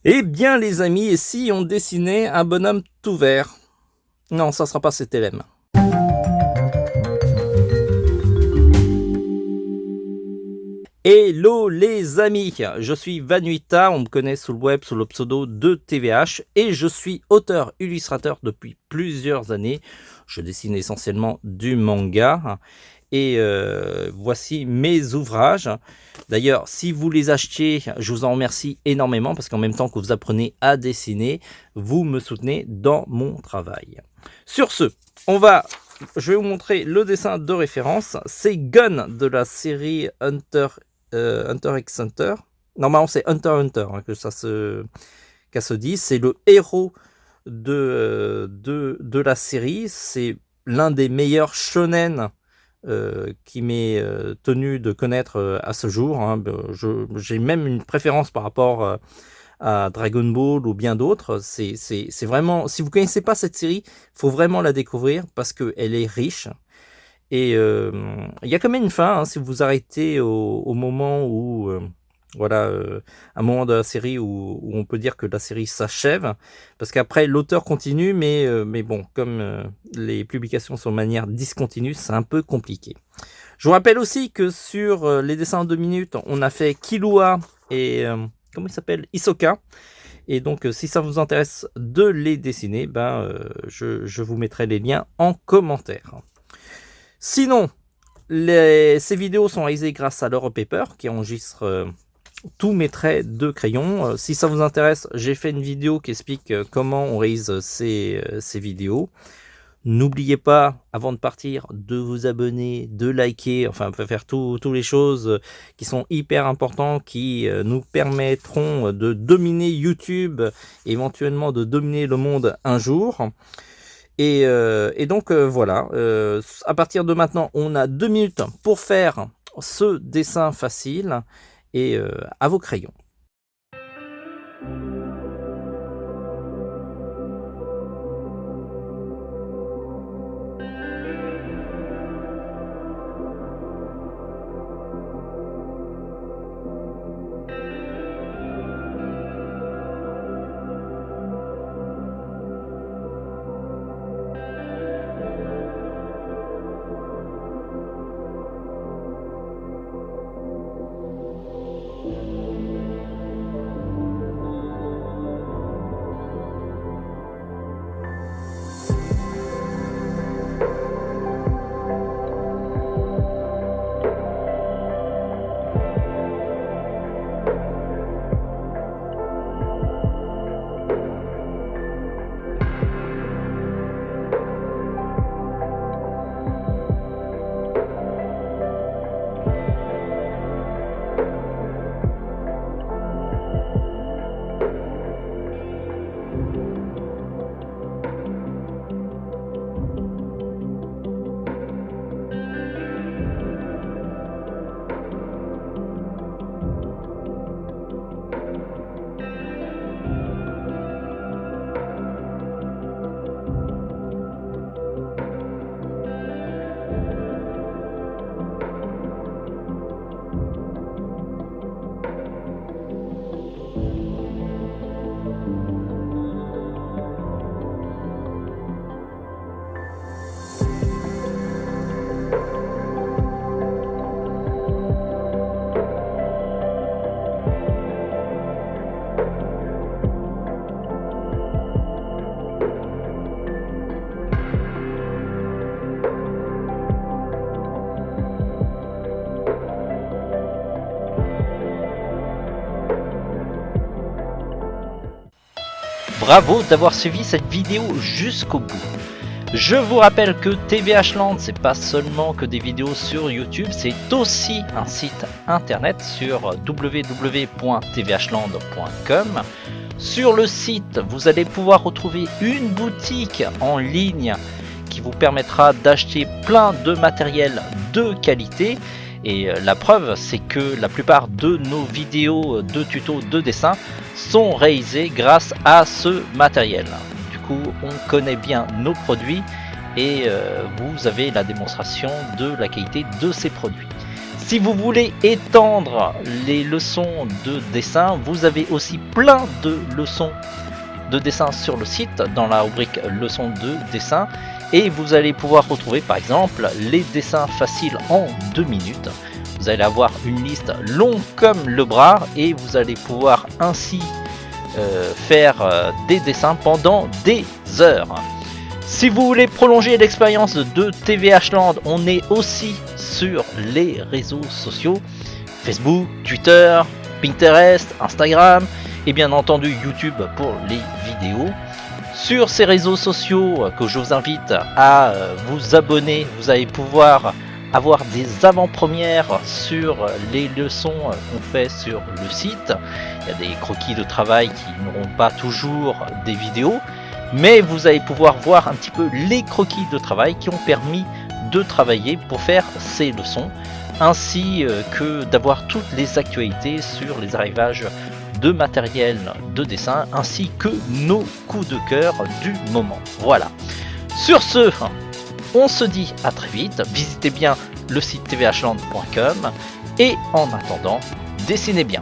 Eh bien les amis, et si on dessinait un bonhomme tout vert? Non, ça sera pas CTLM. Hello les amis, je suis Vanuita, on me connaît sous le web sous le pseudo de TVH et je suis auteur-illustrateur depuis plusieurs années. Je dessine essentiellement du manga et voici mes ouvrages. D'ailleurs, si vous les achetiez, je vous en remercie énormément parce qu'en même temps que vous apprenez à dessiner, vous me soutenez dans mon travail. Sur ce, je vais vous montrer le dessin de référence. C'est Gun de la série Hunter x Hunter. Normalement, c'est Hunter x Hunter hein, qu'à se dit. C'est le héros de la série. C'est l'un des meilleurs shonen qui m'est tenu de connaître à ce jour. Hein. J'ai même une préférence par rapport à Dragon Ball ou bien d'autres. C'est vraiment, si vous ne connaissez pas cette série, il faut vraiment la découvrir parce qu'elle est riche. Et il y a quand même une fin, hein, si vous vous arrêtez au moment où, voilà, un moment de la série où on peut dire que la série s'achève, parce qu'après l'auteur continue, mais bon, comme les publications sont de manière discontinue, c'est un peu compliqué. Je vous rappelle aussi que sur les dessins en 2 minutes, on a fait Killua et, comment il s'appelle, Hisoka. Et donc, si ça vous intéresse de les dessiner, je vous mettrai les liens en commentaire. Sinon, ces vidéos sont réalisées grâce à l'Europaper qui enregistre tous mes traits de crayon. Si ça vous intéresse, j'ai fait une vidéo qui explique comment on réalise ces vidéos. N'oubliez pas, avant de partir, de vous abonner, de liker, enfin, on peut faire toutes les choses qui sont hyper importantes, qui nous permettront de dominer YouTube, éventuellement de dominer le monde un jour. Et donc voilà, à partir de maintenant, on a 2 minutes pour faire ce dessin facile et à vos crayons. Bravo d'avoir suivi cette vidéo jusqu'au bout. Je vous rappelle que TVH Land, c'est pas seulement que des vidéos sur YouTube, c'est aussi un site internet sur www.tvhland.com. Sur le site, vous allez pouvoir retrouver une boutique en ligne qui vous permettra d'acheter plein de matériel de qualité. Et la preuve, c'est que la plupart de nos vidéos de tutos de dessin sont réalisées grâce à ce matériel. Du coup, on connaît bien nos produits et vous avez la démonstration de la qualité de ces produits. Si vous voulez étendre les leçons de dessin, vous avez aussi plein de leçons de dessin sur le site dans la rubrique leçons de dessin, et vous allez pouvoir retrouver par exemple les dessins faciles en 2 minutes. Vous allez avoir une liste longue comme le bras et vous allez pouvoir ainsi faire des dessins pendant des heures. Si vous voulez prolonger l'expérience de TVH Land, on est aussi sur les réseaux sociaux, Facebook, Twitter, Pinterest, Instagram et bien entendu YouTube pour les vidéos. Sur ces réseaux sociaux que je vous invite à vous abonner, vous allez pouvoir avoir des avant-premières sur les leçons qu'on fait sur le site. Il y a des croquis de travail qui n'auront pas toujours des vidéos, mais vous allez pouvoir voir un petit peu les croquis de travail qui ont permis de travailler pour faire ces leçons, ainsi que d'avoir toutes les actualités sur les arrivages de matériel de dessin, ainsi que nos coups de cœur du moment. Voilà. Sur ce, on se dit à très vite. Visitez bien le site tvhland.com et en attendant, dessinez bien.